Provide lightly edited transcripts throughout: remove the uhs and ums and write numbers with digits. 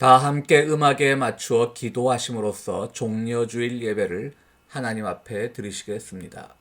다 함께 음악에 맞추어 기도하심으로써 종려주일 예배를 하나님 앞에 드리시겠습니다.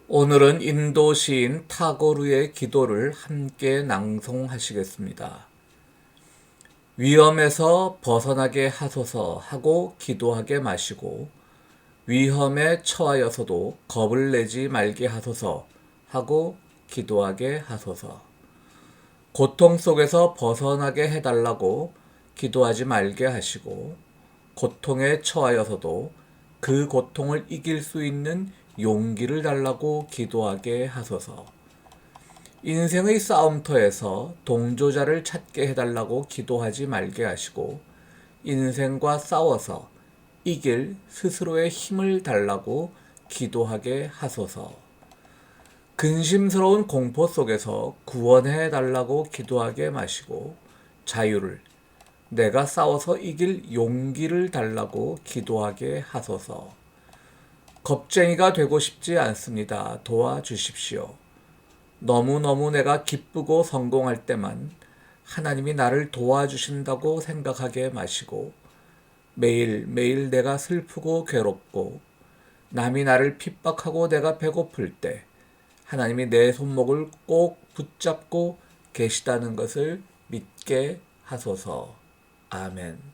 오늘은 인도 시인 타고르의 기도를 함께 낭송하시겠습니다. 위험에서 벗어나게 하소서 하고 기도하게 마시고 위험에 처하여서도 겁을 내지 말게 하소서 하고 기도하게 하소서. 고통 속에서 벗어나게 해달라고 기도하지 말게 하시고 고통에 처하여서도 그 고통을 이길 수 있는 용기를 달라고 기도하게 하소서. 인생의 싸움터에서 동조자를 찾게 해달라고 기도하지 말게 하시고 인생과 싸워서 이길 스스로의 힘을 달라고 기도하게 하소서. 근심스러운 공포 속에서 구원해 달라고 기도하게 마시고 자유를, 내가 싸워서 이길 용기를 달라고 기도하게 하소서. 겁쟁이가 되고 싶지 않습니다. 도와주십시오. 너무너무 내가 기쁘고 성공할 때만 하나님이 나를 도와주신다고 생각하게 마시고 매일매일 내가 슬프고 괴롭고 남이 나를 핍박하고 내가 배고플 때 하나님이 내 손목을 꼭 붙잡고 계시다는 것을 믿게 하소서. 아멘.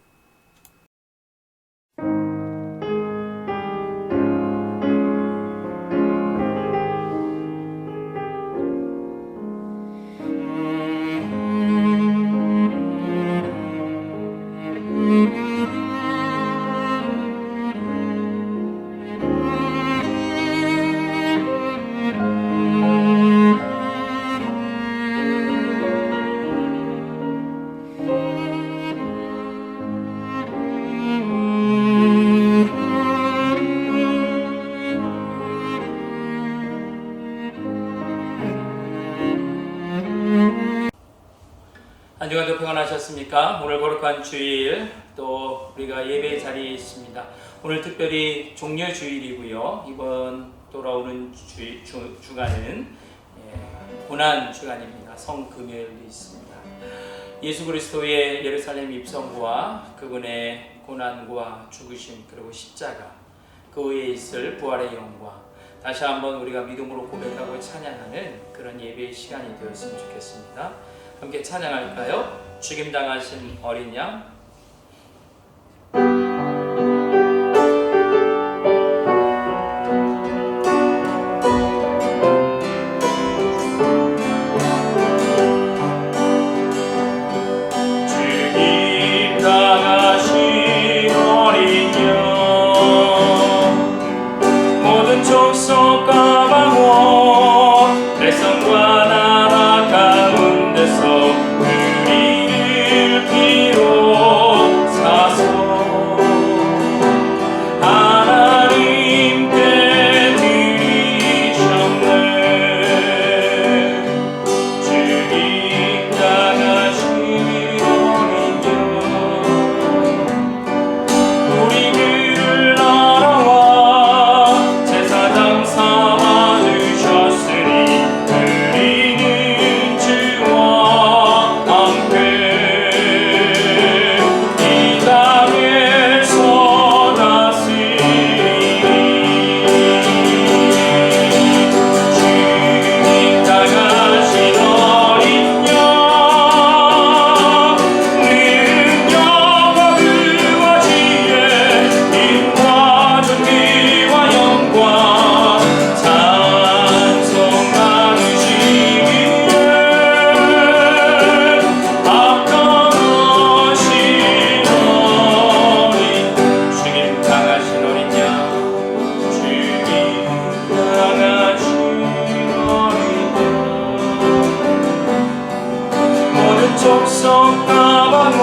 한 주간도 평안하셨습니까? 오늘 거룩한 주일 또 우리가 예배 자리에 있습니다. 오늘 특별히 종려주일이고요. 이번 돌아오는 주간은 고난 주간입니다. 성금요일이 있습니다. 예수 그리스도의 예루살렘 입성과 그분의 고난과 죽으심 그리고 십자가 그 후에 있을 부활의 영광 다시 한번 우리가 믿음으로 고백하고 찬양하는 그런 예배의 시간이 되었으면 좋겠습니다. 함께 찬양할까요? 죽임당하신 어린 양. 죽임당하신 어린 양 모든 족속과 방언 백성과 나라 가운데서 우리를 비롯사서 하나님께 드리셨네. 죽임당하신 어린 양 우리 그를 알아와 제사장 삼아 주셨으니 우리는 족속가방어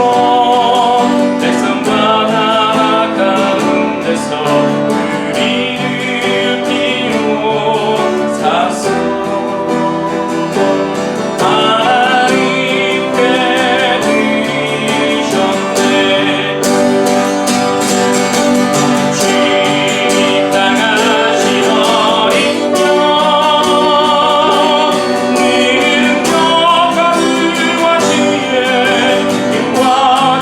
백성과 나라 가운데서 우리를 피워 샀소 하나님께 드리셨네 주님 당하신 어린 양 능력과 불과 지혜 힘과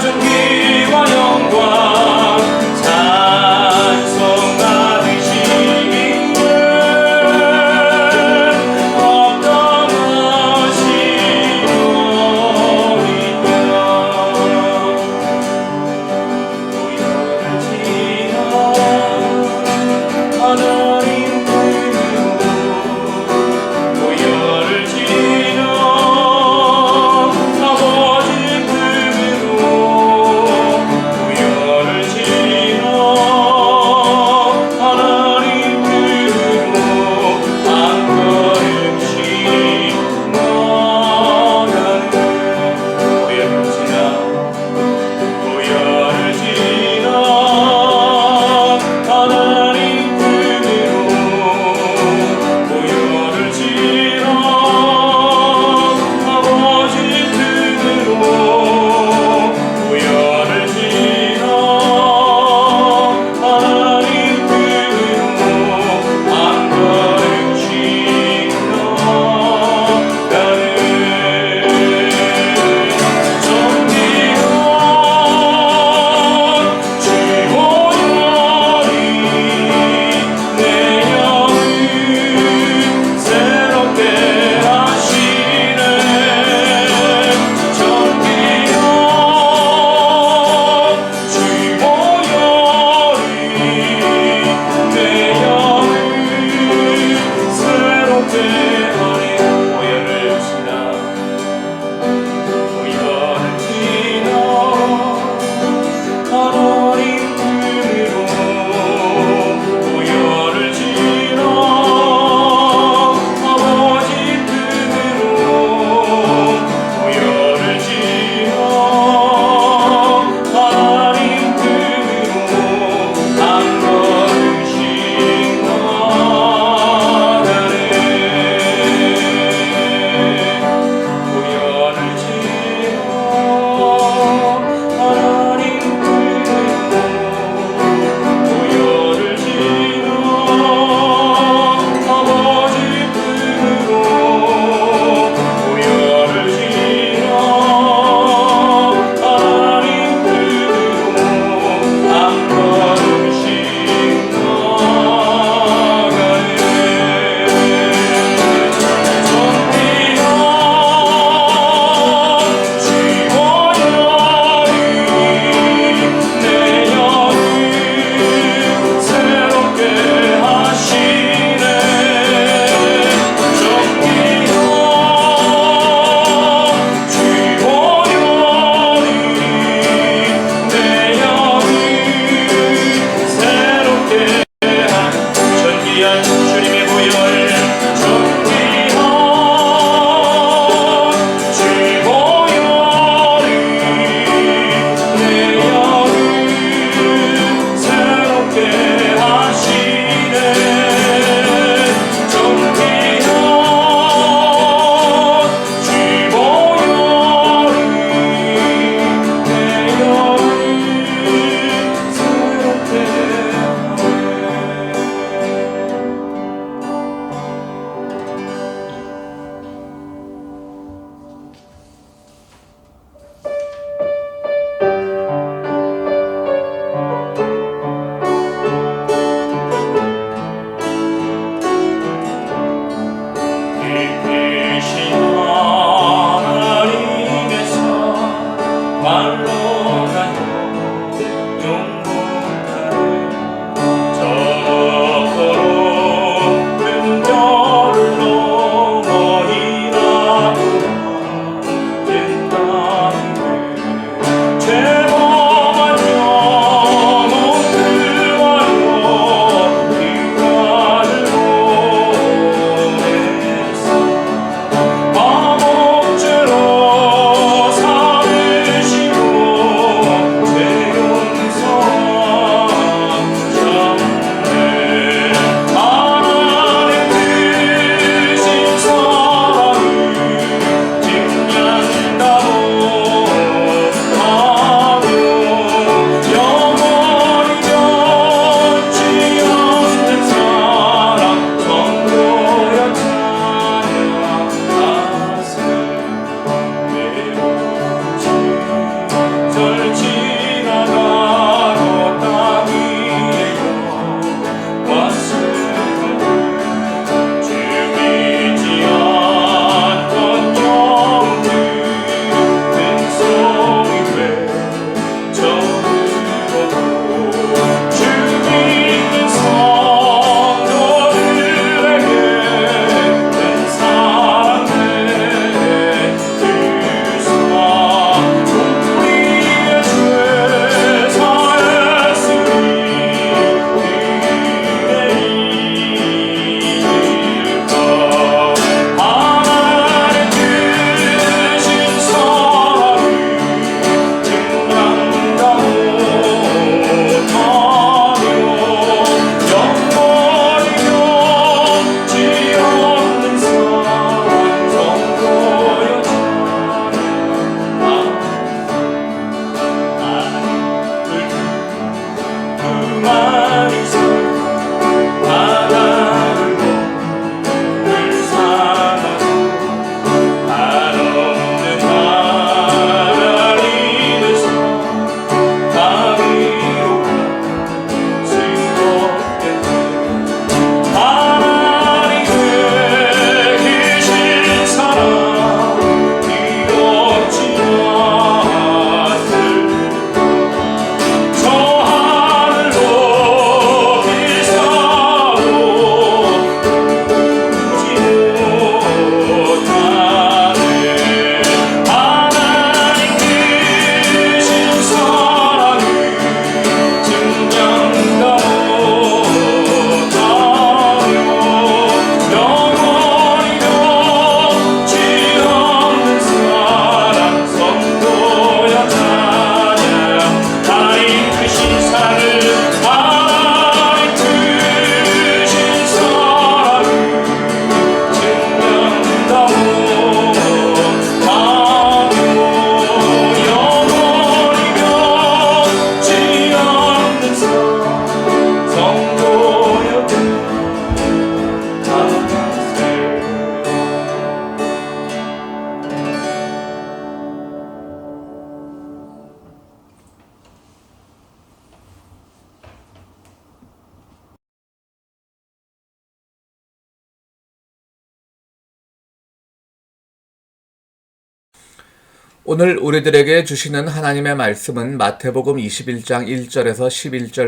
오늘 우리들에게 주시는 하나님의 말씀은 마태복음 21장 1절에서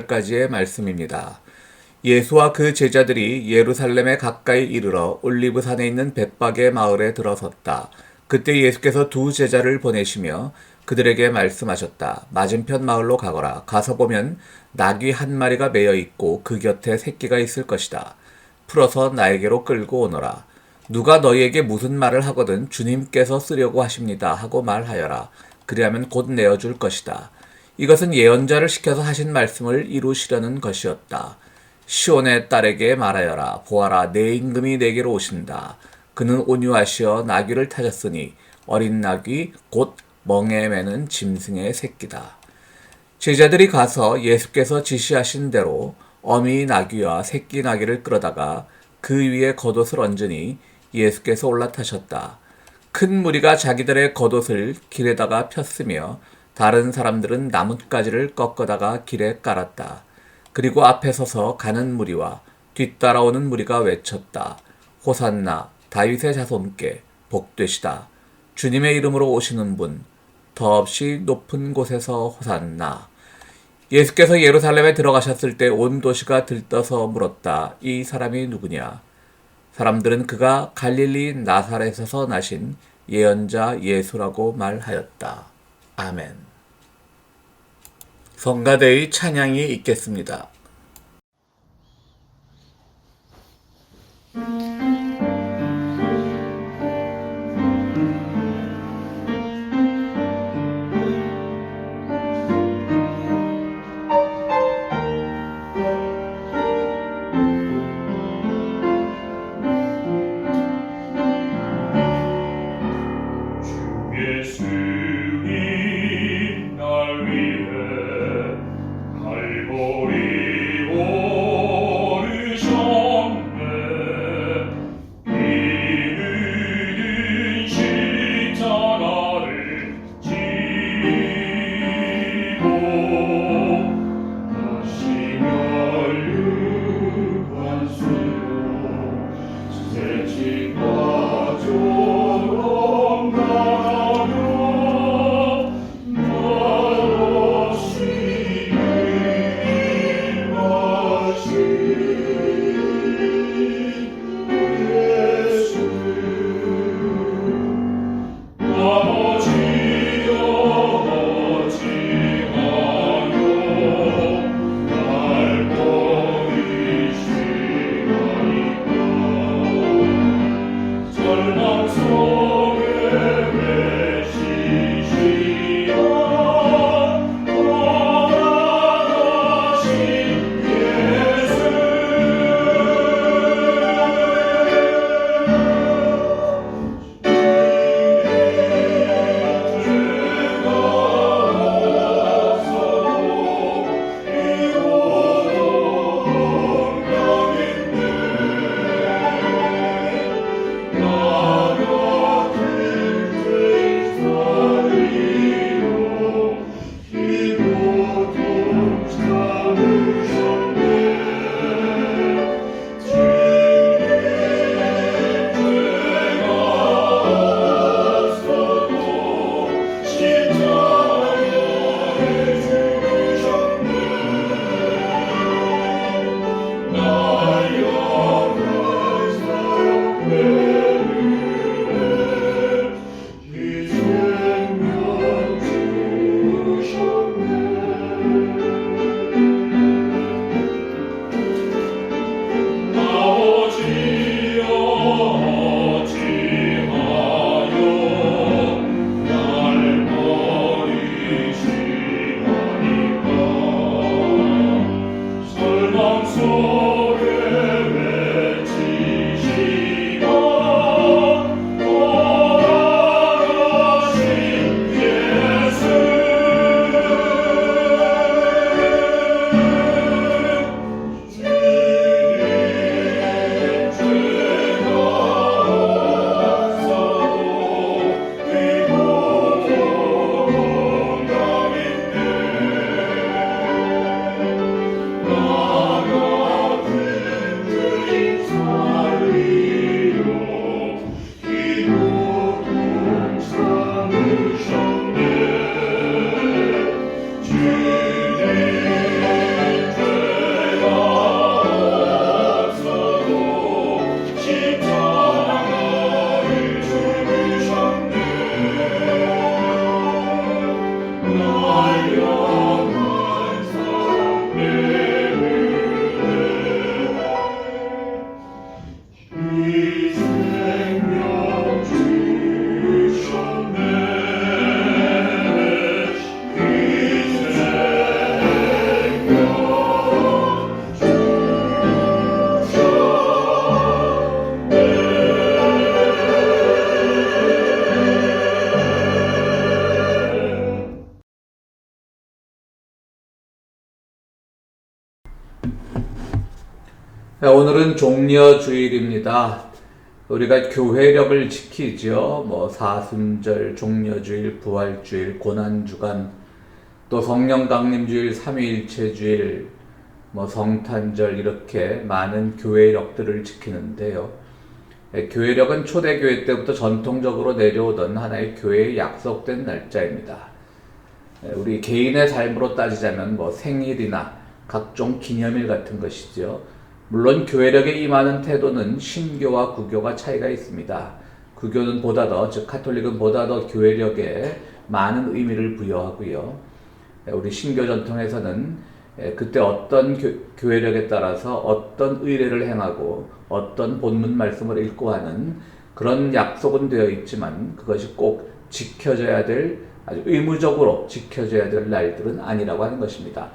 11절까지의 말씀입니다. 예수와 그 제자들이 예루살렘에 가까이 이르러 올리브산에 있는 벳박의 마을에 들어섰다. 그때 예수께서 두 제자를 보내시며 그들에게 말씀하셨다. 맞은편 마을로 가거라. 가서 보면 나귀 한 마리가 매여 있고 그 곁에 새끼가 있을 것이다. 풀어서 나에게로 끌고 오너라. 누가 너희에게 무슨 말을 하거든 주님께서 쓰려고 하십니다 하고 말하여라. 그리하면 곧 내어줄 것이다. 이것은 예언자를 시켜서 하신 말씀을 이루시려는 것이었다. 시온의 딸에게 말하여라. 보아라, 내 임금이 내게로 오신다. 그는 온유하시어 나귀를 타셨으니 어린 나귀 곧 멍에 매는 짐승의 새끼다. 제자들이 가서 예수께서 지시하신 대로 어미 나귀와 새끼 나귀를 끌어다가 그 위에 겉옷을 얹으니 예수께서 올라타셨다. 큰 무리가 자기들의 겉옷을 길에다가 폈으며 다른 사람들은 나뭇가지를 꺾어다가 길에 깔았다. 그리고 앞에 서서 가는 무리와 뒤따라오는 무리가 외쳤다. 호산나, 다윗의 자손께 복되시다. 주님의 이름으로 오시는 분, 더없이 높은 곳에서 호산나. 예수께서 예루살렘에 들어가셨을 때 온 도시가 들떠서 물었다. 이 사람이 누구냐? 사람들은 그가 갈릴리 나사렛에서 나신 예언자 예수라고 말하였다. 아멘. 성가대의 찬양이 있겠습니다. 예수님 날 위해 갈보리 네, 오늘은 종려주일입니다. 우리가 교회력을 지키죠. 사순절, 종려주일, 부활주일, 고난주간, 또 성령강림주일, 삼위일체주일, 성탄절 이렇게 많은 교회력들을 지키는데요. 교회력은 초대교회 때부터 전통적으로 내려오던 하나의 교회의 약속된 날짜입니다. 우리 개인의 삶으로 따지자면 생일이나 각종 기념일 같은 것이죠. 물론 교회력에 임하는 태도는 신교와 구교가 차이가 있습니다. 구교는 보다 더, 즉 카톨릭은 보다 더 교회력에 많은 의미를 부여하고요. 우리 신교 전통에서는 그때 어떤 교회력에 따라서 어떤 의례를 행하고 어떤 본문 말씀을 읽고 하는 그런 약속은 되어 있지만 그것이 꼭 지켜져야 될, 아주 의무적으로 지켜져야 될 날들은 아니라고 하는 것입니다.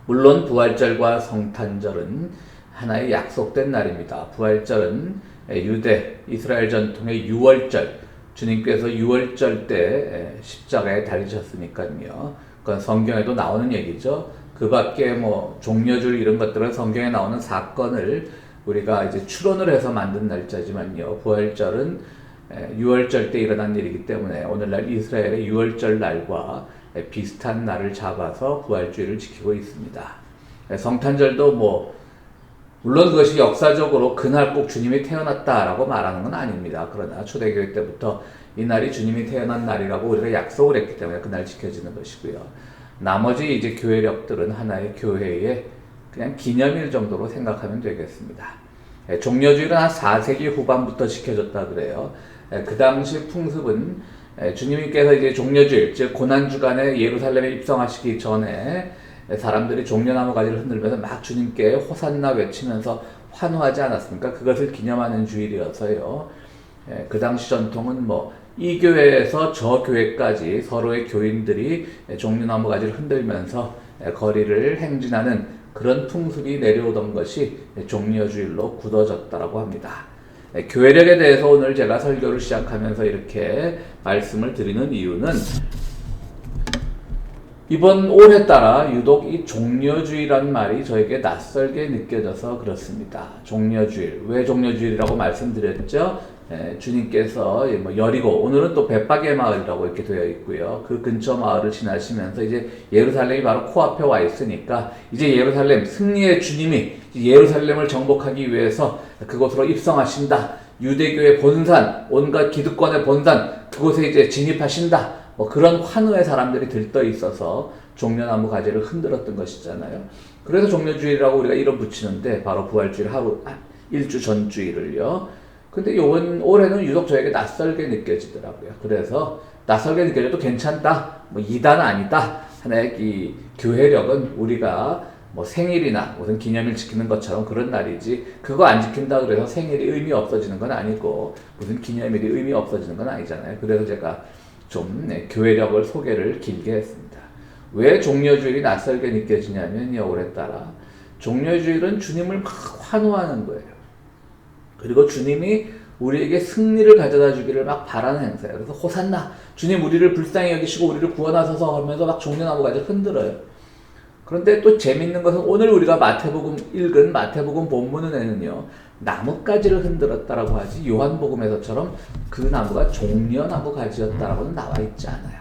물론 부활절과 성탄절은 하나의 약속된 날입니다. 부활절은 유대, 이스라엘 전통의 6월절, 주님께서 6월절 때 십자가에 달리셨으니까요. 그건 성경에도 나오는 얘기죠. 그 밖에 종려주일 이런 것들은 성경에 나오는 사건을 우리가 이제 추론을 해서 만든 날짜지만요. 부활절은 6월절 때 일어난 일이기 때문에 오늘날 이스라엘의 6월절 날과 비슷한 날을 잡아서 부활주일을 지키고 있습니다. 성탄절도 물론 그것이 역사적으로 그날 꼭 주님이 태어났다라고 말하는 건 아닙니다. 그러나 초대교회 때부터 이 날이 주님이 태어난 날이라고 우리가 약속을 했기 때문에 그날 지켜지는 것이고요. 나머지 이제 교회력들은 하나의 교회의 그냥 기념일 정도로 생각하면 되겠습니다. 종려주일은 한 4세기 후반부터 지켜졌다 그래요. 그 당시 풍습은 주님께서 이제 종려주일, 즉 고난주간에 예루살렘에 입성하시기 전에 사람들이 종려나무 가지를 흔들면서 막 주님께 호산나 외치면서 환호하지 않았습니까? 그것을 기념하는 주일이어서요. 그 당시 전통은 이 교회에서 저 교회까지 서로의 교인들이 종려나무 가지를 흔들면서 거리를 행진하는 그런 풍습이 내려오던 것이 종려주일로 굳어졌다고 합니다. 교회력에 대해서 오늘 제가 설교를 시작하면서 이렇게 말씀을 드리는 이유는 이번 올해 따라 유독 이 종려주일이란 말이 저에게 낯설게 느껴져서 그렇습니다. 종려주일, 왜 종려주일이라고 말씀드렸죠? 주님께서 여리고, 오늘은 또 bet박의 마을이라고 이렇게 되어 있고요. 그 근처 마을을 지나시면서 이제 예루살렘이 바로 코앞에 와 있으니까 이제 예루살렘, 승리의 주님이 예루살렘을 정복하기 위해서 그곳으로 입성하신다. 유대교의 본산, 온갖 기득권의 본산, 그곳에 이제 진입하신다. 그런 환호의 사람들이 들떠 있어서 종려나무 가지를 흔들었던 것이잖아요. 그래서 종려주일이라고 우리가 이름 붙이는데 바로 부활주일 하루, 일주 전주일을요. 근데 올해는 유독 저에게 낯설게 느껴지더라고요. 그래서 낯설게 느껴져도 괜찮다. 이단 아니다. 하나의 이 교회력은 우리가 생일이나 무슨 기념일 지키는 것처럼 그런 날이지, 그거 안 지킨다 그래서 생일이 의미 없어지는 건 아니고 무슨 기념일이 의미 없어지는 건 아니잖아요. 그래서 제가 좀 교회력을 소개를 길게 했습니다. 왜 종려주일이 낯설게 느껴지냐면요, 올해 따라 종려주일은 주님을 막 환호하는 거예요. 그리고 주님이 우리에게 승리를 가져다 주기를 막 바라는 행사예요. 그래서 호산나, 주님 우리를 불쌍히 여기시고 우리를 구원하소서 하면서 막 종려나무 가지를 흔들어요. 그런데 또 재밌는 것은 오늘 우리가 읽은 마태복음 본문에는요, 나뭇가지를 흔들었다라고 하지 요한복음에서처럼 그 나무가 종려나무 가지였다라고는 나와 있지 않아요.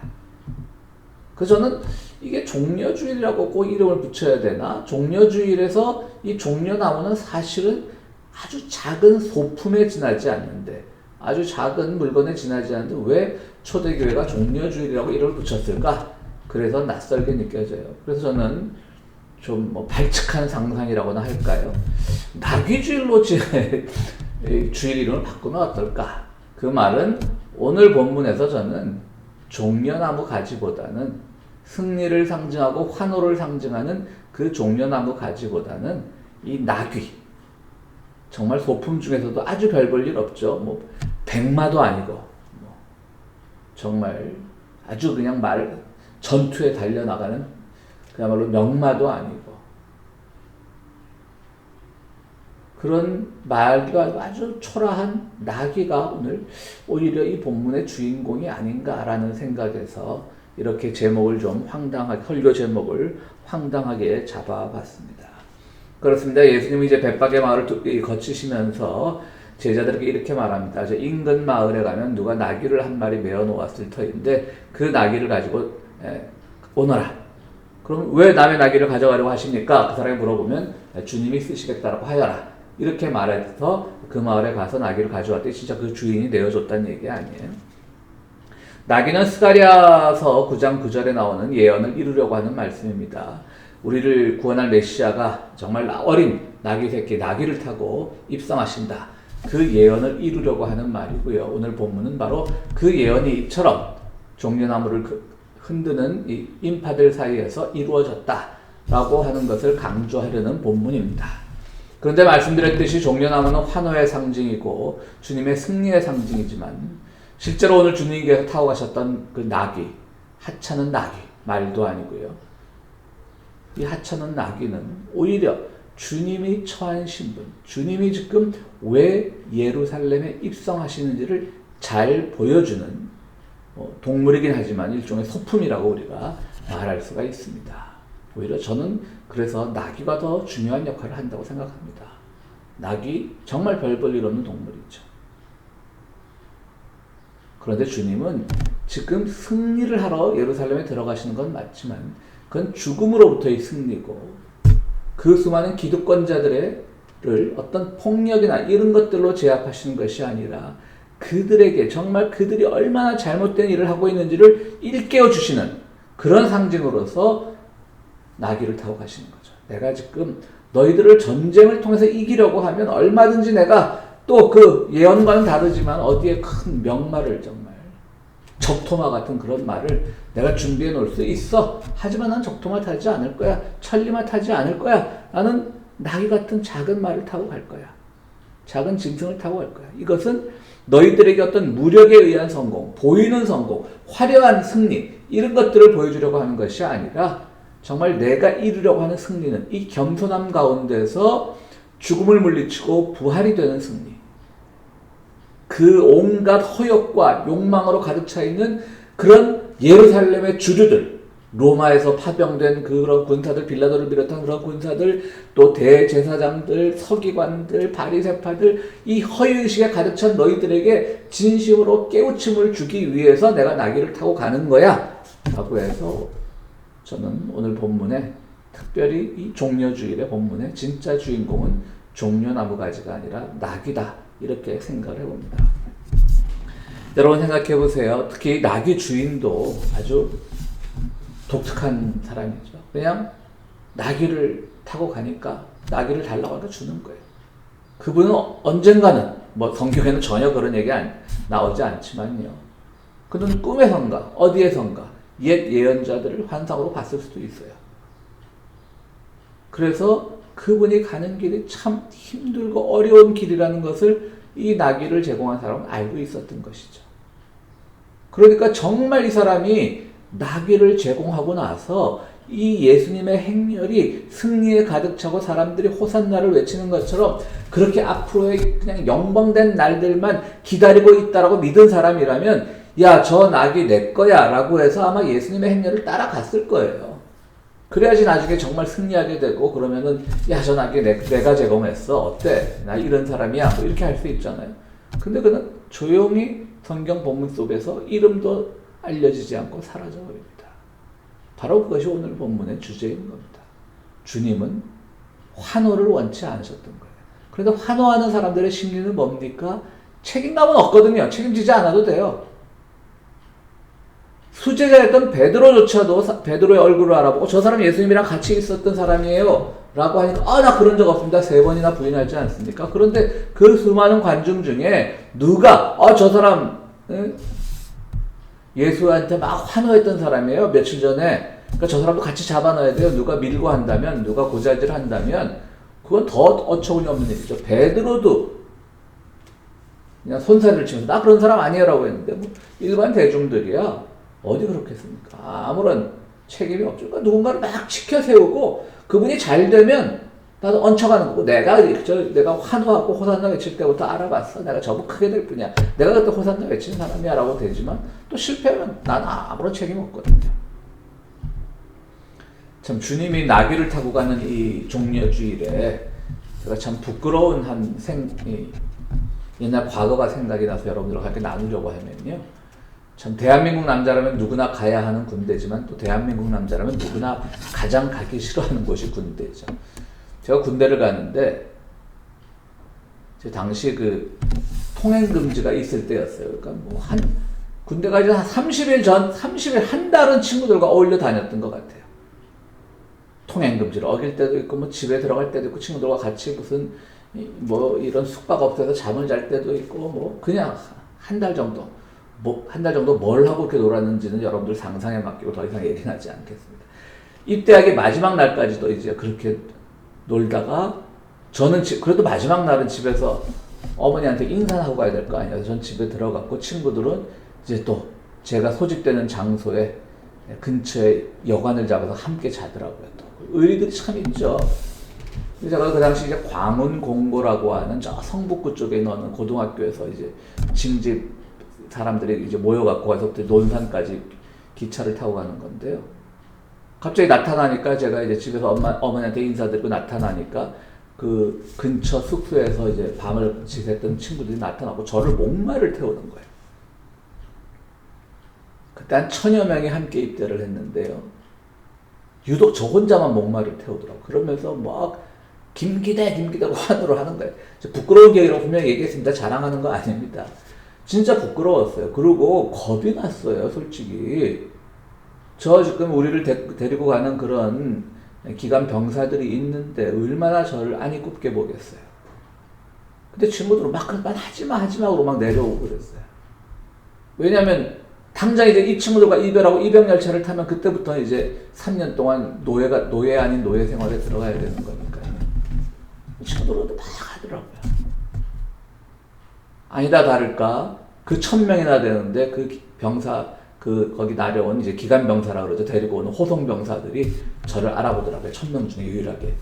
그래서 저는 이게 종려주일이라고 꼭 이름을 붙여야 되나? 종려주일에서 이 종려나무는 사실은 아주 작은 소품에 지나지 않는데, 아주 작은 물건에 지나지 않는데 왜 초대교회가 종려주일이라고 이름을 붙였을까? 그래서 낯설게 느껴져요. 그래서 저는 좀 발칙한 상상이라고나 할까요? 나귀주일로 주일 이름을 바꾸면 어떨까? 그 말은 오늘 본문에서 저는 종려나무 가지보다는 승리를 상징하고 환호를 상징하는 그 종려나무 가지보다는 이 나귀, 정말 소품 중에서도 아주 별 볼 일 없죠. 백마도 아니고 정말 아주 그냥 전투에 달려나가는 그야말로 명마도 아니고 그런 말과 아주 초라한 나귀가 오히려 이 본문의 주인공이 아닌가라는 생각에서 이렇게 제목을 좀 설교 제목을 황당하게 잡아봤습니다. 그렇습니다. 예수님이 이제 벳박의 마을을 거치시면서 제자들에게 이렇게 말합니다. 저 인근 마을에 가면 누가 나귀를 한 마리 메어 놓았을 터인데 그 나귀를 가지고 오너라. 그럼 왜 남의 나귀를 가져가려고 하십니까? 그 사람이 물어보면 주님이 쓰시겠다라고 하여라. 이렇게 말해서 그 마을에 가서 나귀를 가져왔더니 진짜 그 주인이 내어줬다는 얘기 아니에요. 나귀는 스가랴서 9장 9절에 나오는 예언을 이루려고 하는 말씀입니다. 우리를 구원할 메시아가 정말 어린 나귀 새끼, 나귀를 타고 입성하신다. 그 예언을 이루려고 하는 말이고요. 오늘 본문은 바로 그 예언이처럼 종려나무를 흔드는 이 인파들 사이에서 이루어졌다라고 하는 것을 강조하려는 본문입니다. 그런데 말씀드렸듯이 종려나무는 환호의 상징이고 주님의 승리의 상징이지만 실제로 오늘 주님께서 타고 가셨던 그 나귀, 하찮은 나귀, 말도 아니고요. 이 하찮은 나귀는 오히려 주님이 처한 신분, 주님이 지금 왜 예루살렘에 입성하시는지를 잘 보여주는 동물이긴 하지만 일종의 소품이라고 우리가 말할 수가 있습니다. 오히려 저는 그래서 나귀가 더 중요한 역할을 한다고 생각합니다. 나귀 정말 별 볼 일 없는 동물이죠. 그런데 주님은 지금 승리를 하러 예루살렘에 들어가시는 건 맞지만 그건 죽음으로부터의 승리고 그 수많은 기득권자들을 어떤 폭력이나 이런 것들로 제압하시는 것이 아니라 그들에게 정말 그들이 얼마나 잘못된 일을 하고 있는지를 일깨워 주시는 그런 상징으로서 나귀를 타고 가시는 거죠. 내가 지금 너희들을 전쟁을 통해서 이기려고 하면 얼마든지 내가 또 그 예언과는 다르지만 어디에 큰 명말을 정말 적토마 같은 그런 말을 내가 준비해 놓을 수 있어. 하지만 난 적토마 타지 않을 거야. 천리마 타지 않을 거야. 나는 나귀 같은 작은 말을 타고 갈 거야. 작은 짐승을 타고 갈 거야. 이것은 너희들에게 어떤 무력에 의한 성공, 보이는 성공, 화려한 승리 이런 것들을 보여주려고 하는 것이 아니라 정말 내가 이루려고 하는 승리는 이 겸손함 가운데서 죽음을 물리치고 부활이 되는 승리. 그 온갖 허욕과 욕망으로 가득 차 있는 그런 예루살렘의 주류들, 로마에서 파병된 그런 군사들, 빌라도를 비롯한 그런 군사들, 또 대제사장들, 서기관들, 바리새파들, 이 허위의식에 가득 찬 너희들에게 진심으로 깨우침을 주기 위해서 내가 나귀를 타고 가는 거야 라고 해서 저는 오늘 본문에 특별히 이 종려주일의 본문의 진짜 주인공은 종려나무가지가 아니라 나귀다 이렇게 생각을 해봅니다. 여러분 생각해 보세요. 특히 나귀 주인도 아주 독특한 사람이죠. 그냥 나귀를 타고 가니까 나귀를 달라고 하니까 주는 거예요. 그분은 언젠가는 뭐 성경에는 전혀 그런 얘기 나오지 않지만요. 그는 꿈에선가 어디에선가 옛 예언자들을 환상으로 봤을 수도 있어요. 그래서 그분이 가는 길이 참 힘들고 어려운 길이라는 것을 이 나귀를 제공한 사람은 알고 있었던 것이죠. 그러니까 정말 이 사람이 나귀를 제공하고 나서 이 예수님의 행렬이 승리에 가득 차고 사람들이 호산나를 외치는 것처럼 그렇게 앞으로의 그냥 영광된 날들만 기다리고 있다라고 믿은 사람이라면 야, 저 나귀 내 거야 라고 해서 아마 예수님의 행렬을 따라갔을 거예요. 그래야지 나중에 정말 승리하게 되고 그러면은 야, 저 나귀 내가 제공했어. 어때? 나 이런 사람이야. 뭐 이렇게 할 수 있잖아요. 근데 그는 조용히 성경 본문 속에서 이름도 알려지지 않고 사라져버립니다. 바로 그것이 오늘 본문의 주제인 겁니다. 주님은 환호를 원치 않으셨던 거예요. 그런데 환호하는 사람들의 심리는 뭡니까? 책임감은 없거든요. 책임지지 않아도 돼요. 수제자였던 베드로조차도 베드로의 얼굴을 알아보고 저 사람 예수님이랑 같이 있었던 사람이에요 라고 하니까 나 그런 적 없습니다. 3번이나 부인하지 않습니까? 그런데 그 수많은 관중 중에 누가 저 사람 예수한테 막 환호했던 사람이에요. 며칠 전에. 그러니까 저 사람도 같이 잡아놔야 돼요. 누가 밀고 한다면, 누가 고자질 한다면 그건 더 어처구니 없는 일이죠. 베드로도 그냥 손살을 치면서 나 그런 사람 아니에요 라고 했는데 뭐 일반 대중들이야. 어디 그렇겠습니까? 아무런 책임이 없죠. 그러니까 누군가를 막 지켜세우고 그분이 잘 되면 나도 얹혀가는 거고 내가 환호하고 호산나 외칠 때부터 알아봤어. 내가 저보다 크게 될 뿐이야. 내가 그때 호산나 외치는 사람이야 라고 되지만 또 실패하면 난 아무런 책임 없거든요. 참 주님이 나귀를 타고 가는 이 종려주일에 제가 참 부끄러운 옛날 과거가 생각이 나서 여러분들과 함께 나누려고 하면요. 참 대한민국 남자라면 누구나 가야 하는 군대지만 또 대한민국 남자라면 누구나 가장 가기 싫어하는 곳이 군대죠. 제가 군대를 가는데 당시 그 통행금지가 있을 때였어요. 그러니까 뭐 군대 가기 한 30일 한 달은 친구들과 어울려 다녔던 것 같아요. 통행금지를 어길 때도 있고, 뭐 집에 들어갈 때도 있고, 친구들과 같이 무슨 뭐 이런 숙박업소에서 잠을 잘 때도 있고, 뭐 그냥 한 달 정도 뭘 하고 이렇게 놀았는지는 여러분들 상상에 맡기고 더 이상 얘기는 하지 않겠습니다. 입대하기 마지막 날까지도 이제 그렇게 놀다가 저는 그래도 마지막 날은 집에서 어머니한테 인사를 하고 가야 될 거 아니에요. 전 집에 들어갔고 친구들은 이제 또 제가 소집되는 장소에 근처에 여관을 잡아서 함께 자더라고요. 또 의리들이 참 있죠. 제가 그 당시 이제 광운공고라고 하는 저 성북구 쪽에 있는 어느 고등학교에서 이제 징집 사람들이 이제 모여갖고 가서부터 논산까지 기차를 타고 가는 건데요. 갑자기 나타나니까 제가 이제 집에서 어머니한테 인사드리고 나타나니까 그 근처 숙소에서 이제 밤을 지냈던 친구들이 나타나고 저를 목마를 태우는 거예요. 그때 한 1000여 명이 함께 입대를 했는데요. 유독 저 혼자만 목마를 태우더라고요. 그러면서 막 김기대고 환호를 하는 거예요. 부끄러운 기억이라고 분명히 얘기했습니다. 자랑하는 거 아닙니다. 진짜 부끄러웠어요. 그리고 겁이 났어요, 솔직히. 저 지금 우리를 데리고 가는 그런 기관 병사들이 있는데 얼마나 저를 안이 굽게 보겠어요. 근데 친구들은 막 하지마로 막 내려오고 그랬어요. 왜냐면 당장 이제 이 친구들과 이별하고 입영열차를 타면 그때부터 이제 3년 동안 노예 아닌 노예 생활에 들어가야 되는 거니까요. 친구들은 막 하더라고요. 아니다 다를까 그 1000명이나 되는데 그 병사 거기 나려온 이제 기관 병사라 그러죠. 데리고 오는 호송 병사들이 저를 알아보더라고요. 1000명 중에 유일하게.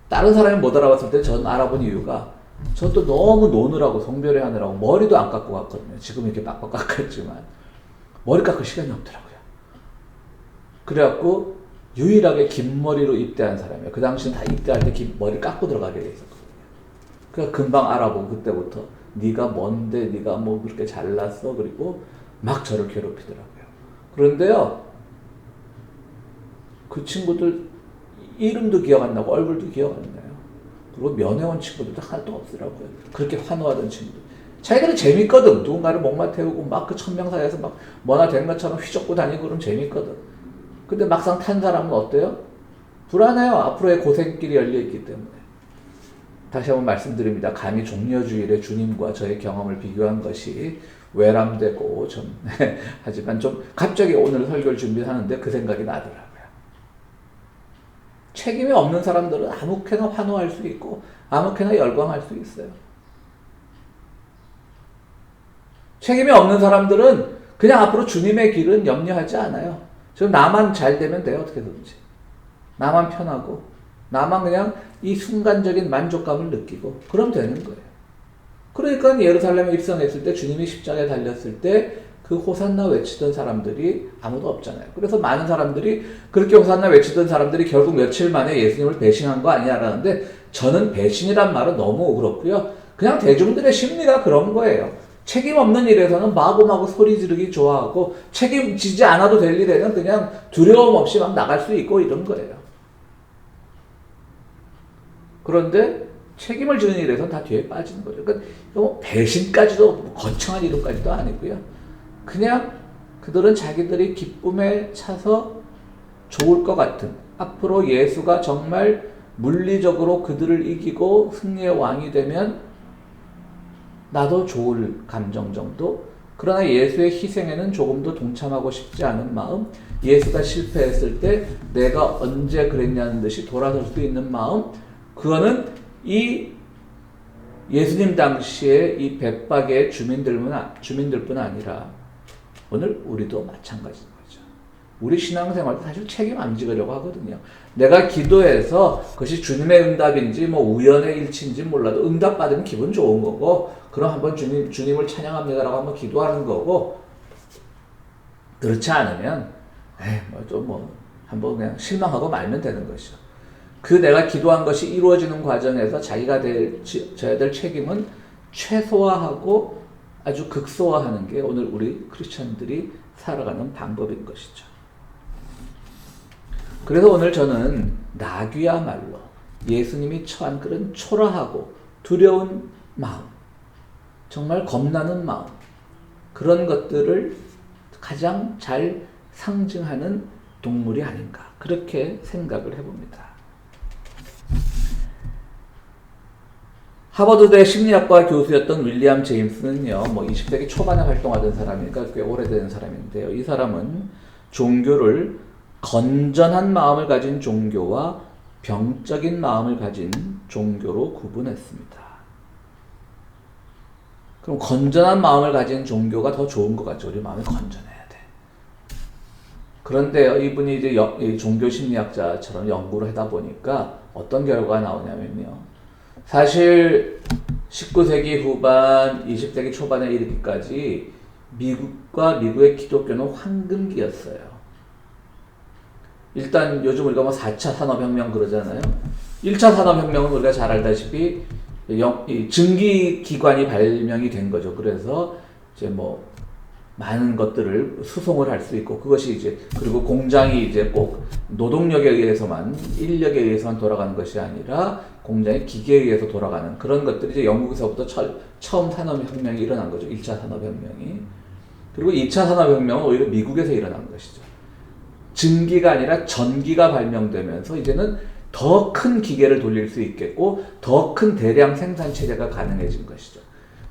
다른 사람이 못 알아봤을 때 저는 알아본 이유가 저 또 너무 노느라고 성별회 하느라고 머리도 안 깎고 갔거든요. 지금 이렇게 빡빡 깎았지만 머리 깎을 시간이 없더라고요. 그래갖고 유일하게 긴 머리로 입대한 사람이에요. 그 당시는 다 입대할 때 긴 머리 깎고 들어가게 돼 있었거든요. 그래서 금방 알아보고 그때부터 네가 뭔데 네가 뭐 그렇게 잘났어 그리고 막 저를 괴롭히더라고요. 그런데요 그 친구들 이름도 기억 안 나고 얼굴도 기억 안 나요. 그리고 면회온 친구들도 하나도 없더라고요. 그렇게 환호하던 친구들. 자기들은 재밌거든. 누군가를 목마 태우고 막 그 1000명 사이에서 막 뭐나 된 것처럼 휘젓고 다니고 그러면 재밌거든. 근데 막상 탄 사람은 어때요? 불안해요. 앞으로의 고생길이 열려있기 때문에. 다시 한번 말씀드립니다. 감히 종려주일에 주님과 저의 경험을 비교한 것이 외람되고 좀 하지만 좀 갑자기 오늘 설교를 준비하는데 그 생각이 나더라고요. 책임이 없는 사람들은 아무렇게나 환호할 수 있고 아무렇게나 열광할 수 있어요. 책임이 없는 사람들은 그냥 앞으로 주님의 길은 염려하지 않아요. 지금 나만 잘 되면 돼요. 어떻게든지. 나만 편하고 나만 그냥 이 순간적인 만족감을 느끼고 그럼 되는 거예요. 그러니까 예루살렘에 입성했을 때 주님이 십자가에 달렸을 때 그 호산나 외치던 사람들이 아무도 없잖아요. 그래서 많은 사람들이 그렇게 호산나 외치던 사람들이 결국 며칠 만에 예수님을 배신한 거 아니냐라는데 저는 배신이란 말은 너무 그렇고요. 그냥 대중들의 심리가 그런 거예요. 책임 없는 일에서는 마구마구 소리 지르기 좋아하고 책임지지 않아도 될 일에는 그냥 두려움 없이 막 나갈 수 있고 이런 거예요. 그런데 책임을 지는 일에서는 다 뒤에 빠지는 거죠. 그러니까 뭐 배신까지도 거창한 이름까지도 아니고요. 그냥 그들은 자기들이 기쁨에 차서 좋을 것 같은 앞으로 예수가 정말 물리적으로 그들을 이기고 승리의 왕이 되면 나도 좋을 감정 정도. 그러나 예수의 희생에는 조금도 동참하고 싶지 않은 마음, 예수가 실패했을 때 내가 언제 그랬냐는 듯이 돌아설 수 있는 마음, 그거는 이 예수님 당시에 이 백박의 주민들뿐 아니라 오늘 우리도 마찬가지인 거죠. 우리 신앙생활도 사실 책임 안 지으려고 하거든요. 내가 기도해서 그것이 주님의 응답인지 뭐 우연의 일치인지 몰라도 응답받으면 기분 좋은 거고 그럼 한번 주님을 찬양합니다라고 한번 기도하는 거고 그렇지 않으면 한번 그냥 실망하고 말면 되는 것이죠. 그 내가 기도한 것이 이루어지는 과정에서 자기가 져야 될 책임은 최소화하고 아주 극소화하는 게 오늘 우리 크리스천들이 살아가는 방법인 것이죠. 그래서 오늘 저는 나귀야말로 예수님이 처한 그런 초라하고 두려운 마음, 정말 겁나는 마음, 그런 것들을 가장 잘 상징하는 동물이 아닌가, 그렇게 생각을 해봅니다. 하버드대 심리학과 교수였던 윌리엄 제임스는요, 20세기 초반에 활동하던 사람이니까 꽤 오래된 사람인데요. 이 사람은 종교를 건전한 마음을 가진 종교와 병적인 마음을 가진 종교로 구분했습니다. 그럼 건전한 마음을 가진 종교가 더 좋은 것 같죠. 우리 마음이 건전해야 돼. 그런데 이분이 이제 종교 심리학자처럼 연구를 하다 보니까 어떤 결과가 나오냐면요. 사실 19세기 후반, 20세기 초반에 이르기까지 미국과 미국의 기독교는 황금기였어요. 일단 요즘 우리가 4차 산업혁명 그러잖아요. 1차 산업혁명은 우리가 잘 알다시피 증기기관이 발명이 된 거죠. 그래서 이제 많은 것들을 수송을 할 수 있고, 그것이 이제, 그리고 공장이 이제 꼭 노동력에 의해서만, 인력에 의해서만 돌아가는 것이 아니라 공장의 기계에 의해서 돌아가는 그런 것들이 이제 영국에서부터 처음 산업혁명이 일어난 거죠. 1차 산업혁명이. 그리고 2차 산업혁명은 오히려 미국에서 일어난 것이죠. 증기가 아니라 전기가 발명되면서 이제는 더 큰 기계를 돌릴 수 있겠고 더 큰 대량 생산 체제가 가능해진 것이죠.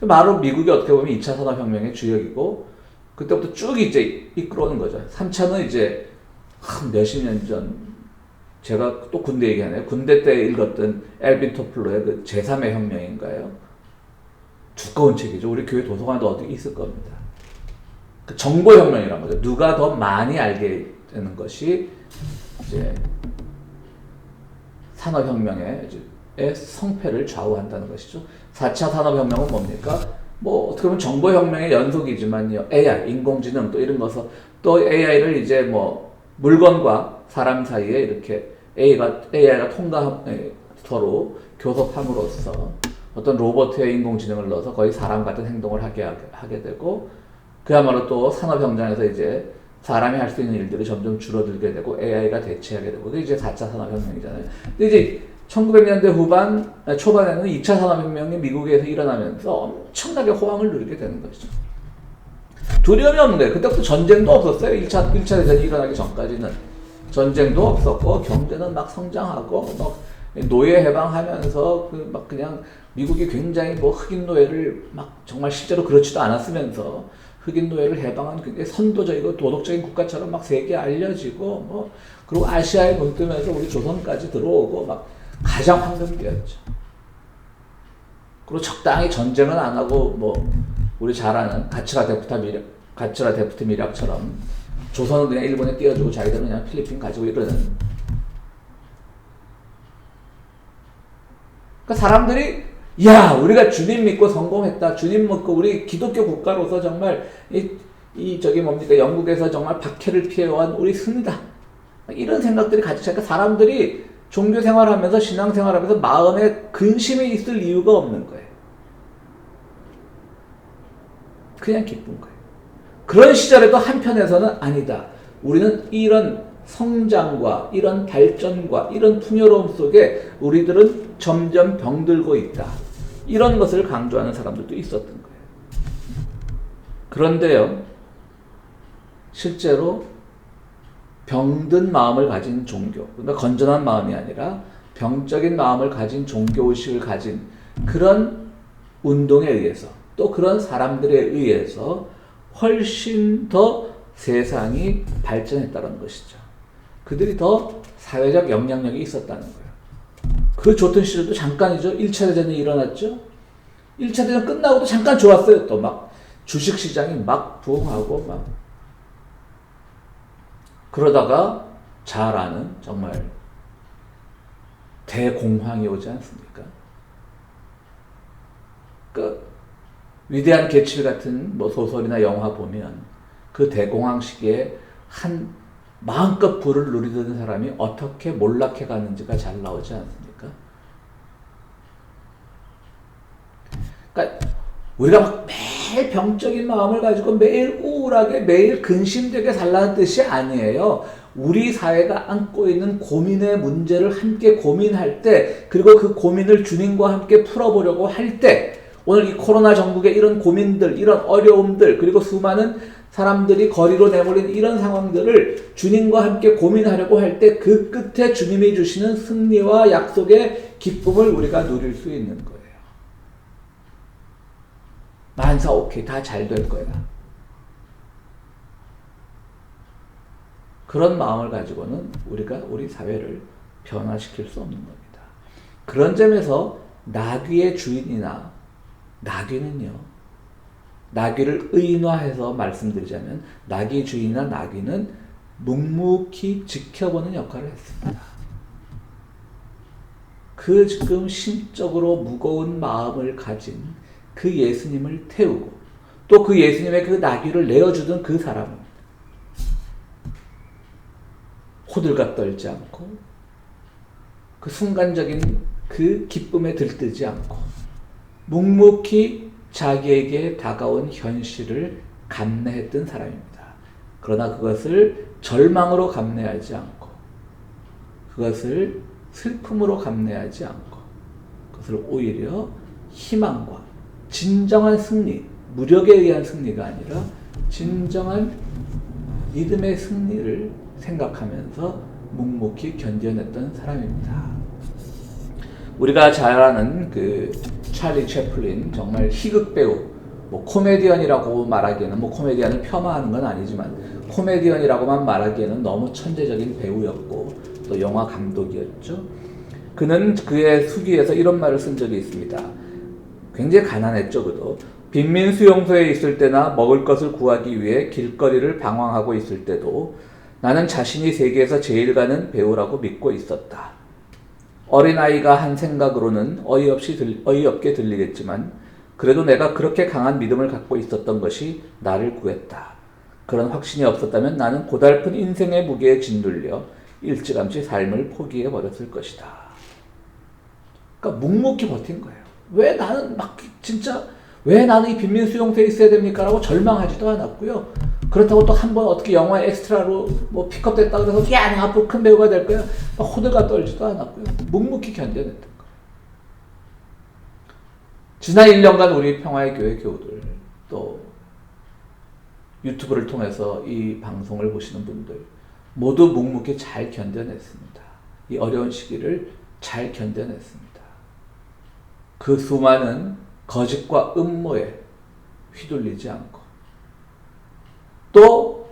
바로 미국이 어떻게 보면 2차 산업혁명의 주역이고 그때부터 쭉 이제 이끌어오는 거죠. 3차는 이제 몇십 년 전, 제가 또 군대 얘기하네요. 군대 때 읽었던 엘빈 토플러의 그 제3의 혁명인가요? 두꺼운 책이죠. 우리 교회 도서관도 어디 있을 겁니다. 그 정보혁명이란 거죠. 누가 더 많이 알게 되는 것이 이제 산업혁명의 성패를 좌우한다는 것이죠. 4차 산업혁명은 뭡니까? 어떻게 보면 정보혁명의 연속이지만요. AI, 인공지능 또 이런 것을 또 AI를 이제 물건과 사람 사이에 이렇게 AI가 서로 교섭함으로써 어떤 로봇의 인공지능을 넣어서 거의 사람 같은 행동을 하게 되고, 그야말로 또 산업 현장에서 이제 사람이 할 수 있는 일들이 점점 줄어들게 되고 AI가 대체하게 되고, 그게 이제 4차 산업혁명이잖아요. 근데 이제 1900년대 초반에는 2차 산업혁명이 미국에서 일어나면서 엄청나게 호황을 누리게 되는 것이죠. 두려움이 없는 거예요. 그때부터 전쟁도 없었어요. 1차 대전이 일어나기 전까지는. 전쟁도 없었고, 경제는 막 성장하고, 노예 해방하면서, 그냥 미국이 굉장히 흑인 노예를 정말 실제로 그렇지도 않았으면서, 흑인 노예를 해방한 굉장히 선도적이고 도덕적인 국가처럼 세계에 알려지고, 그리고 아시아에 눈뜨면서 우리 조선까지 들어오고, 가장 황금기였죠. 그리고 적당히 전쟁은 안 하고, 우리 잘 아는 가츠라 데프트 미략처럼 조선은 그냥 일본에 띄워주고 자기들은 그냥 필리핀 가지고 이러는. 그러니까 사람들이 우리가 주님 믿고 성공했다. 주님 믿고 우리 기독교 국가로서 정말 영국에서 정말 박해를 피해온 우리 승리다. 이런 생각들이 가득 차니까 사람들이 종교 생활하면서 신앙 생활하면서 마음에 근심이 있을 이유가 없는 거예요. 그냥 기쁜 거예요. 그런 시절에도 한편에서는 아니다. 우리는 이런 성장과 이런 발전과 이런 풍요로움 속에 우리들은 점점 병들고 있다. 이런 것을 강조하는 사람들도 있었던 거예요. 그런데요, 실제로 병든 마음을 가진 종교, 그러니까 건전한 마음이 아니라 병적인 마음을 가진 종교의식을 가진 그런 운동에 의해서, 또 그런 사람들에 의해서 훨씬 더 세상이 발전했다는 것이죠. 그들이 더 사회적 영향력이 있었다는 거예요. 그 좋던 시절도 잠깐이죠. 1차 대전이 일어났죠. 1차 대전 끝나고도 잠깐 좋았어요. 또 주식시장이 부흥하고 그러다가 잘 아는 정말 대공황이 오지 않습니까? 위대한 개칠 같은 소설이나 영화 보면 그 대공황 시기에 한 마음껏 부를 누리던 사람이 어떻게 몰락해 가는지가 잘 나오지 않습니까? 그러니까 우리가 막 매일 병적인 마음을 가지고 매일 우울하게 매일 근심되게 살라는 뜻이 아니에요. 우리 사회가 안고 있는 고민의 문제를 함께 고민할 때, 그리고 그 고민을 주님과 함께 풀어보려고 할 때, 오늘 이 코로나 전국의 이런 고민들, 이런 어려움들, 그리고 수많은 사람들이 거리로 내몰린 이런 상황들을 주님과 함께 고민하려고 할 때 그 끝에 주님이 주시는 승리와 약속의 기쁨을 우리가 누릴 수 있는 거예요. 만사 오케이, 다 잘 될 거야. 그런 마음을 가지고는 우리가 우리 사회를 변화시킬 수 없는 겁니다. 그런 점에서 나귀의 주인이나 나귀는요, 나귀를 의인화해서 말씀드리자면 나귀 주인이나 나귀는 묵묵히 지켜보는 역할을 했습니다. 그 지금 심적으로 무거운 마음을 가진 그 예수님을 태우고 또 그 예수님의 그 나귀를 내어주던 그 사람은 호들갑 떨지 않고 그 순간적인 그 기쁨에 들뜨지 않고 묵묵히 자기에게 다가온 현실을 감내했던 사람입니다. 그러나 그것을 절망으로 감내하지 않고 그것을 슬픔으로 감내하지 않고 그것을 오히려 희망과 진정한 승리, 무력에 의한 승리가 아니라 진정한 믿음의 승리를 생각하면서 묵묵히 견뎌냈던 사람입니다. 우리가 잘 아는 그 찰리 채플린, 정말 희극 배우, 뭐 코미디언이라고 말하기에는, 뭐 코미디언을 폄하하는 건 아니지만 코미디언이라고만 말하기에는 너무 천재적인 배우였고 또 영화 감독이었죠. 그는 그의 수기에서 이런 말을 쓴 적이 있습니다. 굉장히 가난했죠. 그도 빈민 수용소에 있을 때나 먹을 것을 구하기 위해 길거리를 방황하고 있을 때도 나는 자신이 세계에서 제일 가는 배우라고 믿고 있었다. 어린아이가 한 생각으로는 어이없게 들리겠지만 그래도 내가 그렇게 강한 믿음을 갖고 있었던 것이 나를 구했다. 그런 확신이 없었다면 나는 고달픈 인생의 무게에 짓눌려 일찌감치 삶을 포기해버렸을 것이다. 그러니까 묵묵히 버틴 거예요. 왜 나는 왜 나는 이 빈민 수용소에 있어야 됩니까? 라고 절망하지도 않았고요. 그렇다고 또 한 번 어떻게 영화 엑스트라로 뭐 픽업됐다 그래서 야, 내가 앞으로 큰 배우가 될 거야. 막 호들갑 떨지도 않았고요. 묵묵히 견뎌냈던 거예요. 지난 1년간 우리 평화의 교회 교우들, 또 유튜브를 통해서 이 방송을 보시는 분들 모두 묵묵히 잘 견뎌냈습니다. 이 어려운 시기를 잘 견뎌냈습니다. 그 수많은 거짓과 음모에 휘둘리지 않고 또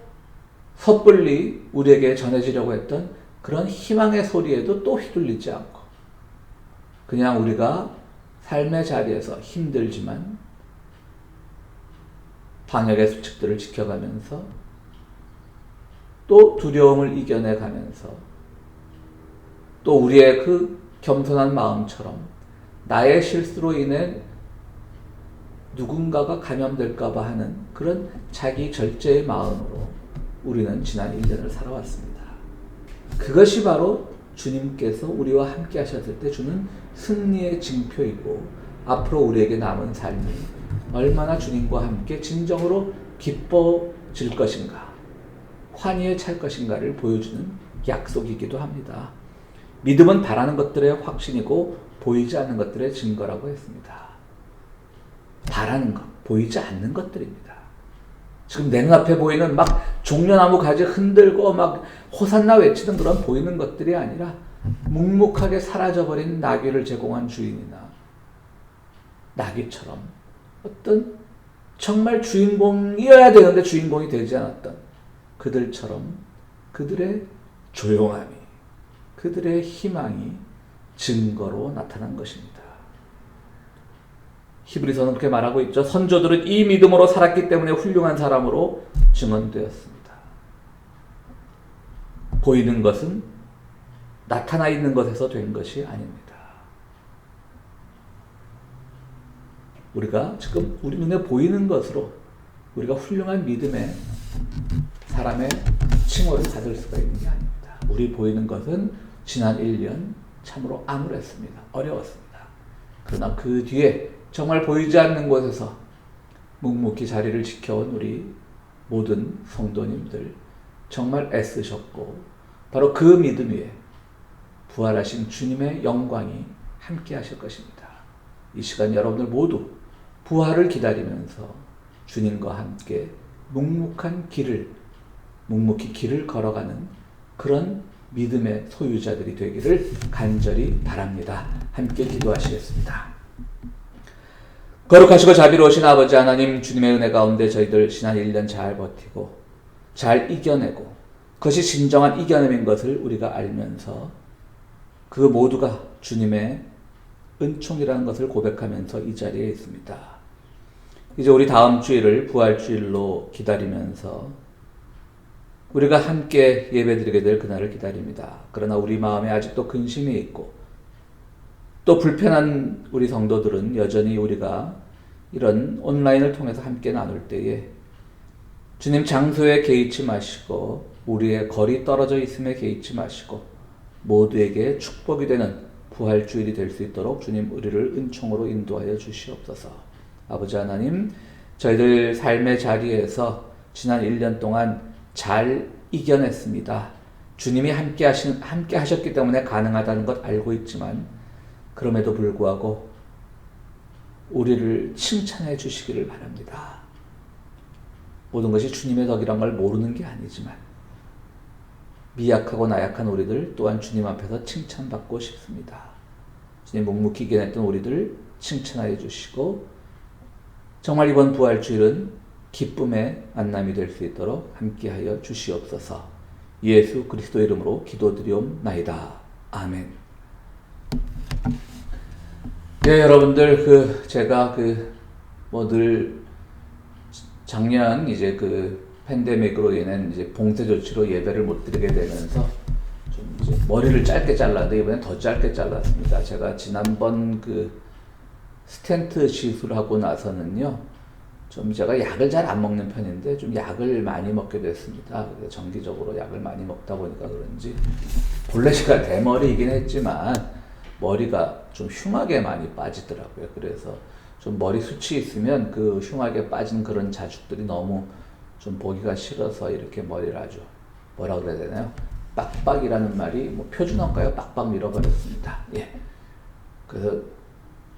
섣불리 우리에게 전해지려고 했던 그런 희망의 소리에도 또 휘둘리지 않고 그냥 우리가 삶의 자리에서 힘들지만 방역의 수칙들을 지켜가면서 또 두려움을 이겨내가면서 또 우리의 그 겸손한 마음처럼 나의 실수로 인해 누군가가 감염될까봐 하는 그런 자기 절제의 마음으로 우리는 지난 1년을 살아왔습니다. 그것이 바로 주님께서 우리와 함께 하셨을 때 주는 승리의 징표이고 앞으로 우리에게 남은 삶이 얼마나 주님과 함께 진정으로 기뻐질 것인가, 환희에 찰 것인가를 보여주는 약속이기도 합니다. 믿음은 바라는 것들의 확신이고 보이지 않는 것들의 증거라고 했습니다. 바라는 것, 보이지 않는 것들입니다. 지금 내 눈앞에 보이는 막 종려나무 가지 흔들고 막 호산나 외치는 그런 보이는 것들이 아니라 묵묵하게 사라져버린 나귀를 제공한 주인이나 나귀처럼 어떤 정말 주인공이어야 되는데 주인공이 되지 않았던 그들처럼 그들의 조용함이, 그들의 희망이 증거로 나타난 것입니다. 히브리서는 그렇게 말하고 있죠. 선조들은 이 믿음으로 살았기 때문에 훌륭한 사람으로 증언되었습니다. 보이는 것은 나타나 있는 것에서 된 것이 아닙니다. 우리가 지금 우리 눈에 보이는 것으로 우리가 훌륭한 믿음의 사람의 칭호를 받을 수가 있는 게 아닙니다. 우리 보이는 것은 지난 1년 참으로 암울했습니다. 어려웠습니다. 그러나 그 뒤에 정말 보이지 않는 곳에서 묵묵히 자리를 지켜온 우리 모든 성도님들 정말 애쓰셨고 바로 그 믿음 위에 부활하신 주님의 영광이 함께 하실 것입니다. 이 시간 여러분들 모두 부활을 기다리면서 주님과 함께 묵묵히 길을 걸어가는 그런 믿음의 소유자들이 되기를 간절히 바랍니다. 함께 기도하시겠습니다. 거룩하시고 자비로우신 아버지 하나님, 주님의 은혜 가운데 저희들 지난 1년 잘 버티고 잘 이겨내고 그것이 진정한 이겨냄인 것을 우리가 알면서 그 모두가 주님의 은총이라는 것을 고백하면서 이 자리에 있습니다. 이제 우리 다음 주일을 부활주일로 기다리면서 우리가 함께 예배드리게 될 그날을 기다립니다. 그러나 우리 마음에 아직도 근심이 있고 또 불편한 우리 성도들은 여전히 우리가 이런 온라인을 통해서 함께 나눌 때에 주님 장소에 개의치 마시고 우리의 거리 떨어져 있음에 개의치 마시고 모두에게 축복이 되는 부활주일이 될 수 있도록 주님 우리를 은총으로 인도하여 주시옵소서. 아버지 하나님, 저희들 삶의 자리에서 지난 1년 동안 잘 이겨냈습니다. 주님이 함께 하셨기 때문에 가능하다는 것 알고 있지만 그럼에도 불구하고 우리를 칭찬해 주시기를 바랍니다. 모든 것이 주님의 덕이란 걸 모르는 게 아니지만 미약하고 나약한 우리들 또한 주님 앞에서 칭찬받고 싶습니다. 주님 묵묵히 이겨냈던 우리들 칭찬하여 주시고 정말 이번 부활주일은 기쁨의 만남이 될 수 있도록 함께하여 주시옵소서. 예수 그리스도 이름으로 기도드리옵나이다. 아멘. 네, 여러분들 제가 늘 작년 이제 팬데믹으로 인한 이제 봉쇄 조치로 예배를 못 드리게 되면서 좀 이제 머리를 짧게 잘랐는데 이번엔 더 짧게 잘랐습니다. 제가 지난번 스텐트 시술하고 나서는요, 좀 제가 약을 잘 안 먹는 편인데 좀 약을 많이 먹게 됐습니다. 정기적으로 약을 많이 먹다 보니까 그런지 본래 제가 대머리이긴 했지만 머리가 좀 흉하게 많이 빠지더라고요. 그래서 좀 머리 숱이 있으면 그 흉하게 빠진 그런 자식들이 너무 좀 보기가 싫어서 이렇게 머리를 아주 뭐라 그래야 되나요? 빡빡이라는 말이 뭐 표준어인가요? 빡빡 밀어버렸습니다. 예. 그래서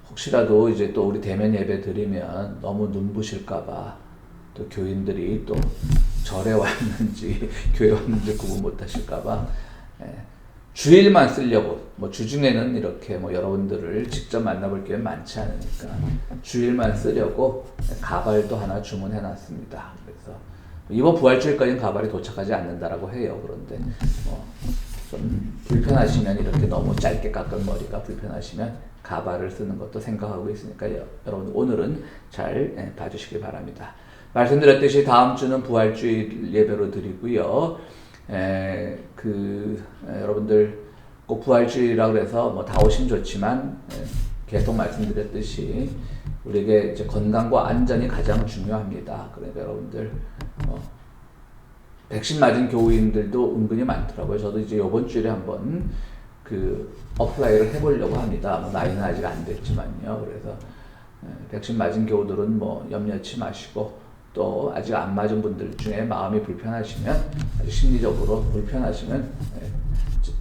혹시라도 이제 또 우리 대면 예배 드리면 너무 눈부실까봐 또 교인들이 또 절에 왔는지 교회 왔는지 구분 못하실까봐 주일만 쓰려고 뭐 주중에는 이렇게 뭐 여러분들을 직접 만나볼 기회 많지 않으니까 주일만 쓰려고 가발도 하나 주문해 놨습니다. 그래서 이번 부활주일까지는 가발이 도착하지 않는다라고 해요. 그런데 좀 불편하시면 이렇게 너무 짧게 깎은 머리가 불편하시면 가발을 쓰는 것도 생각하고 있으니까 여러분 오늘은 잘 봐주시기 바랍니다. 말씀드렸듯이 다음 주는 부활주일 예배로 드리고요. 여러분들 꼭 부활주일이라고 해서 다 오시면 좋지만 계속 말씀드렸듯이 우리에게 이제 건강과 안전이 가장 중요합니다. 그러니까 여러분들 백신 맞은 교우인들도 은근히 많더라고요. 저도 이제 이번 주일에 한번 어플라이를 해보려고 합니다. 나이는 아직 안 됐지만요. 그래서 백신 맞은 교우들은 염려치 마시고 또 아직 안 맞은 분들 중에 마음이 불편하시면 아주 심리적으로 불편하시면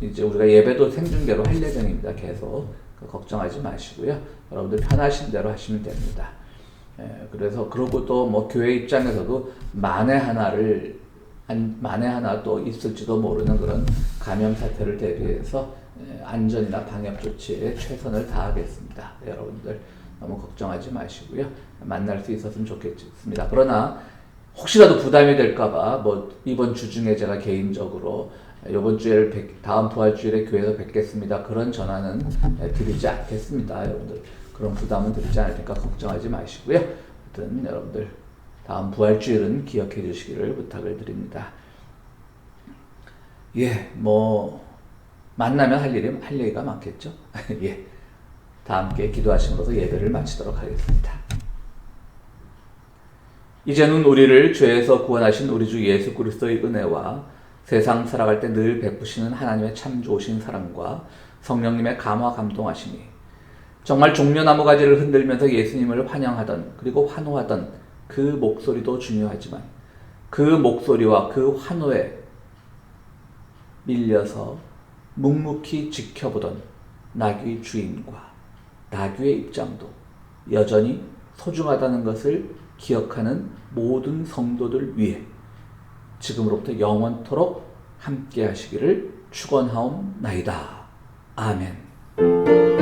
이제 우리가 예배도 생중계로 할 예정입니다. 계속 걱정하지 마시고요. 여러분들 편하신 대로 하시면 됩니다. 그래서 그러고 또 교회 입장에서도 만에 하나 또 있을지도 모르는 그런 감염 사태를 대비해서 안전이나 방역 조치에 최선을 다하겠습니다. 여러분들 너무 걱정하지 마시고요. 만날 수 있었으면 좋겠습니다. 그러나 혹시라도 부담이 될까봐 이번 주 중에 제가 개인적으로 이번 주에 다음 부활주일에 교회에서 뵙겠습니다. 그런 전화는 드리지 않겠습니다. 여러분들 그런 부담은 드리지 않을 테니까 걱정하지 마시고요. 하여튼 여러분들 다음 부활주일은 기억해 주시기를 부탁을 드립니다. 예, 만나면 할 얘기가 많겠죠? 예. 다 함께 기도하심으로써 예배를 마치도록 하겠습니다. 이제는 우리를 죄에서 구원하신 우리 주 예수 그리스도의 은혜와 세상 살아갈 때 늘 베푸시는 하나님의 참 좋으신 사랑과 성령님의 감화 감동하심이 정말 종려나무 가지를 흔들면서 예수님을 환영하던 그리고 환호하던 그 목소리도 중요하지만 그 목소리와 그 환호에 밀려서 묵묵히 지켜보던 나귀 주인과 나귀의 입장도 여전히 소중하다는 것을 기억하는 모든 성도들 위해 지금으로부터 영원토록 함께 하시기를 축원하옵나이다. 아멘.